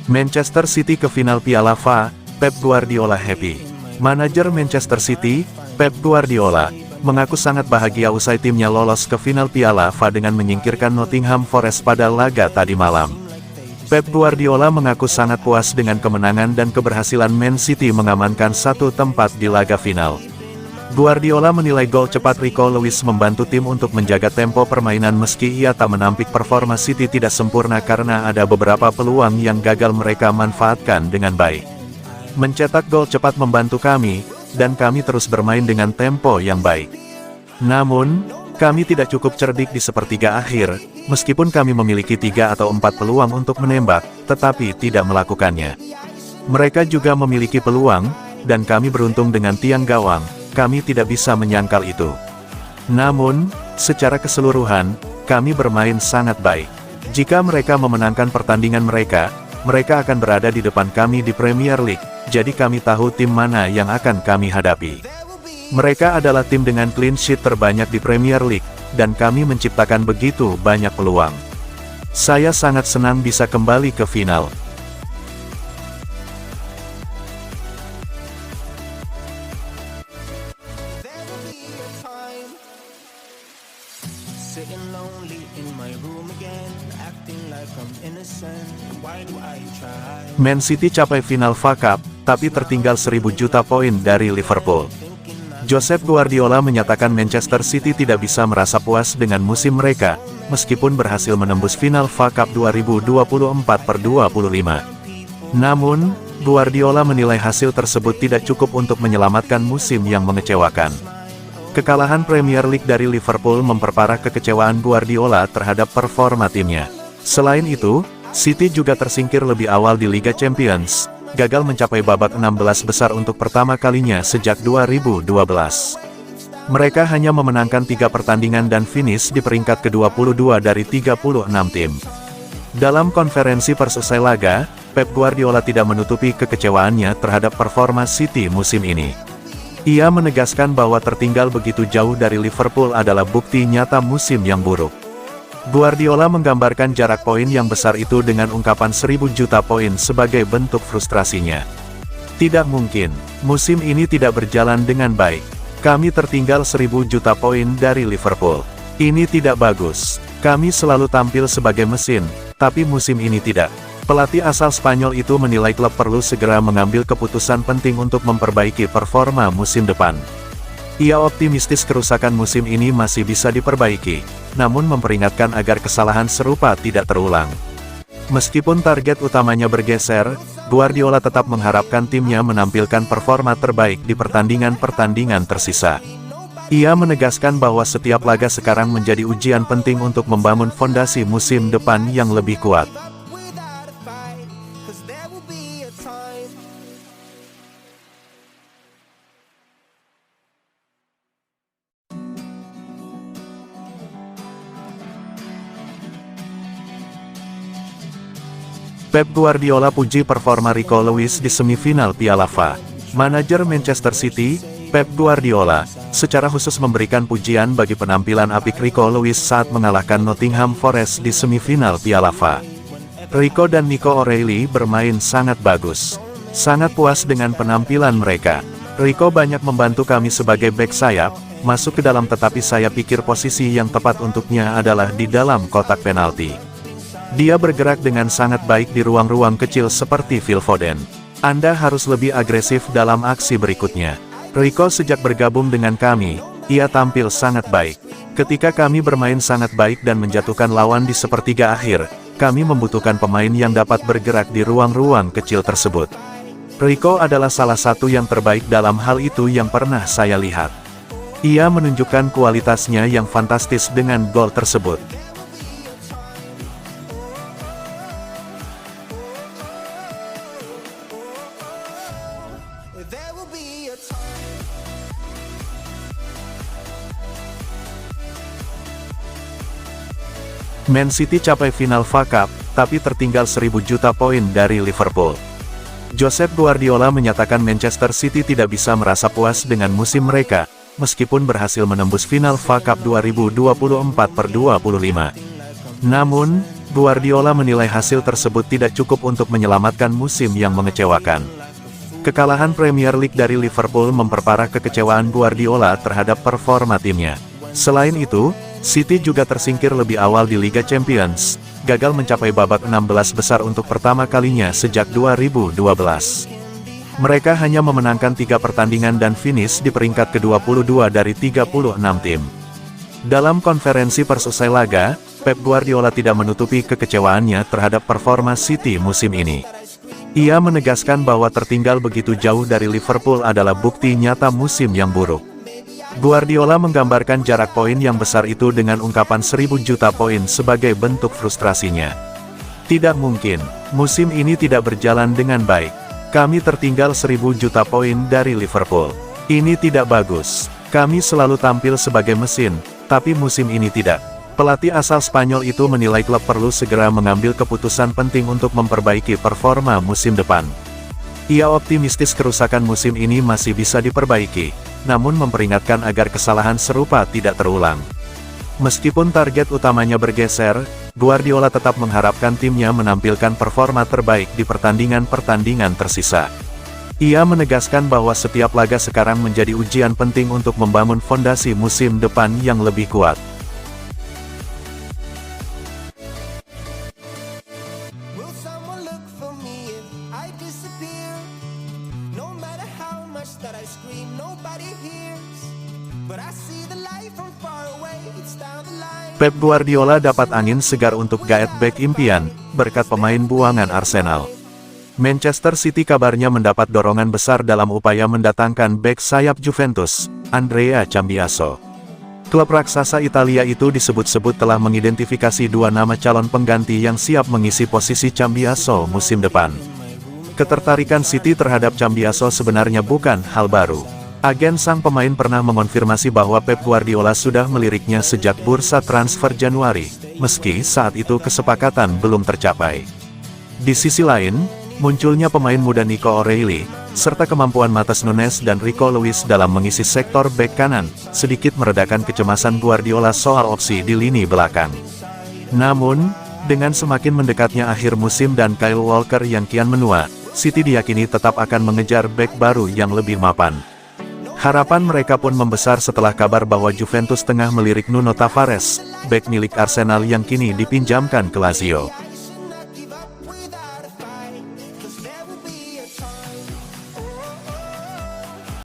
Manchester City ke final Piala FA, Pep Guardiola happy. Manajer Manchester City, Pep Guardiola, mengaku sangat bahagia usai timnya lolos ke final Piala FA dengan menyingkirkan Nottingham Forest pada laga tadi malam. Pep Guardiola mengaku sangat puas dengan kemenangan dan keberhasilan Man City mengamankan satu tempat di laga final. Guardiola menilai gol cepat Rico Lewis membantu tim untuk menjaga tempo permainan meski ia tak menampik performa City tidak sempurna karena ada beberapa peluang yang gagal mereka manfaatkan dengan baik. Mencetak gol cepat membantu kami, dan kami terus bermain dengan tempo yang baik. Namun, kami tidak cukup cerdik di sepertiga akhir, meskipun kami memiliki 3 atau 4 peluang untuk menembak, tetapi tidak melakukannya. Mereka juga memiliki peluang, dan kami beruntung dengan tiang gawang. Kami tidak bisa menyangkal itu. Namun, secara keseluruhan, kami bermain sangat baik. Jika mereka memenangkan pertandingan mereka akan berada di depan kami di Premier League, jadi kami tahu tim mana yang akan kami hadapi. Mereka adalah tim dengan clean sheet terbanyak di Premier League, dan kami menciptakan begitu banyak peluang. Saya sangat senang bisa kembali ke final. Man City capai final FA Cup, tapi tertinggal 1000 juta poin dari Liverpool. Josep Guardiola menyatakan Manchester City tidak bisa merasa puas dengan musim mereka, meskipun berhasil menembus final FA Cup 2024/25. Namun, Guardiola menilai hasil tersebut tidak cukup untuk menyelamatkan musim yang mengecewakan. Kekalahan Premier League dari Liverpool memperparah kekecewaan Guardiola terhadap performa timnya. Selain itu, City juga tersingkir lebih awal di Liga Champions, gagal mencapai babak 16 besar untuk pertama kalinya sejak 2012. Mereka hanya memenangkan 3 pertandingan dan finish di peringkat ke-22 dari 36 tim. Dalam konferensi pers usai laga, Pep Guardiola tidak menutupi kekecewaannya terhadap performa City musim ini. Ia menegaskan bahwa tertinggal begitu jauh dari Liverpool adalah bukti nyata musim yang buruk. Guardiola menggambarkan jarak poin yang besar itu dengan ungkapan 1000 juta poin sebagai bentuk frustrasinya. Tidak mungkin, musim ini tidak berjalan dengan baik. Kami tertinggal 1000 juta poin dari Liverpool. Ini tidak bagus. Kami selalu tampil sebagai mesin, tapi musim ini tidak. Pelatih asal Spanyol itu menilai klub perlu segera mengambil keputusan penting untuk memperbaiki performa musim depan. Ia optimistis kerusakan musim ini masih bisa diperbaiki, namun memperingatkan agar kesalahan serupa tidak terulang. Meskipun target utamanya bergeser, Guardiola tetap mengharapkan timnya menampilkan performa terbaik di pertandingan-pertandingan tersisa. Ia menegaskan bahwa setiap laga sekarang menjadi ujian penting untuk membangun fondasi musim depan yang lebih kuat. Pep Guardiola puji performa Rico Lewis di semifinal Piala FA. Manajer Manchester City, Pep Guardiola, secara khusus memberikan pujian bagi penampilan apik Rico Lewis saat mengalahkan Nottingham Forest di semifinal Piala FA. Rico dan Nico O'Reilly bermain sangat bagus. Sangat puas dengan penampilan mereka. Rico banyak membantu kami sebagai bek sayap, masuk ke dalam tetapi saya pikir posisi yang tepat untuknya adalah di dalam kotak penalti. Dia bergerak dengan sangat baik di ruang-ruang kecil seperti Phil Foden. Anda harus lebih agresif dalam aksi berikutnya. Rico sejak bergabung dengan kami, ia tampil sangat baik. Ketika kami bermain sangat baik dan menjatuhkan lawan di sepertiga akhir, kami membutuhkan pemain yang dapat bergerak di ruang-ruang kecil tersebut. Rico adalah salah satu yang terbaik dalam hal itu yang pernah saya lihat. Ia menunjukkan kualitasnya yang fantastis dengan gol tersebut. Man City capai final FA Cup, tapi tertinggal 1000 juta poin dari Liverpool. Josep Guardiola menyatakan Manchester City tidak bisa merasa puas dengan musim mereka, meskipun berhasil menembus final FA Cup 2024/25. Namun, Guardiola menilai hasil tersebut tidak cukup untuk menyelamatkan musim yang mengecewakan. Kekalahan Premier League dari Liverpool memperparah kekecewaan Guardiola terhadap performa timnya. Selain itu, City juga tersingkir lebih awal di Liga Champions, gagal mencapai babak 16 besar untuk pertama kalinya sejak 2012. Mereka hanya memenangkan 3 pertandingan dan finish di peringkat ke-22 dari 36 tim. Dalam konferensi pers usai laga, Pep Guardiola tidak menutupi kekecewaannya terhadap performa City musim ini. Ia menegaskan bahwa tertinggal begitu jauh dari Liverpool adalah bukti nyata musim yang buruk. Guardiola menggambarkan jarak poin yang besar itu dengan ungkapan 1000 juta poin sebagai bentuk frustrasinya. Tidak mungkin, musim ini tidak berjalan dengan baik. Kami tertinggal 1000 juta poin dari Liverpool. Ini tidak bagus. Kami selalu tampil sebagai mesin, tapi musim ini tidak. Pelatih asal Spanyol itu menilai klub perlu segera mengambil keputusan penting untuk memperbaiki performa musim depan. Ia optimistis kerusakan musim ini masih bisa diperbaiki, namun memperingatkan agar kesalahan serupa tidak terulang. Meskipun target utamanya bergeser, Guardiola tetap mengharapkan timnya menampilkan performa terbaik di pertandingan-pertandingan tersisa. Ia menegaskan bahwa setiap laga sekarang menjadi ujian penting untuk membangun fondasi musim depan yang lebih kuat. Pep Guardiola dapat angin segar untuk gaet bek impian, berkat pemain buangan Arsenal. Manchester City kabarnya mendapat dorongan besar dalam upaya mendatangkan bek sayap Juventus, Andrea Cambiaso. Klub raksasa Italia itu disebut-sebut telah mengidentifikasi 2 nama calon pengganti yang siap mengisi posisi Cambiaso musim depan. Ketertarikan City terhadap Cambiaso sebenarnya bukan hal baru. Agen sang pemain pernah mengonfirmasi bahwa Pep Guardiola sudah meliriknya sejak bursa transfer Januari, meski saat itu kesepakatan belum tercapai. Di sisi lain, munculnya pemain muda Nico O'Reilly, serta kemampuan Matheus Nunes dan Rico Lewis dalam mengisi sektor bek kanan, sedikit meredakan kecemasan Guardiola soal opsi di lini belakang. Namun, dengan semakin mendekatnya akhir musim dan Kyle Walker yang kian menua, City diyakini tetap akan mengejar bek baru yang lebih mapan. Harapan mereka pun membesar setelah kabar bahwa Juventus tengah melirik Nuno Tavares, bek milik Arsenal yang kini dipinjamkan ke Lazio.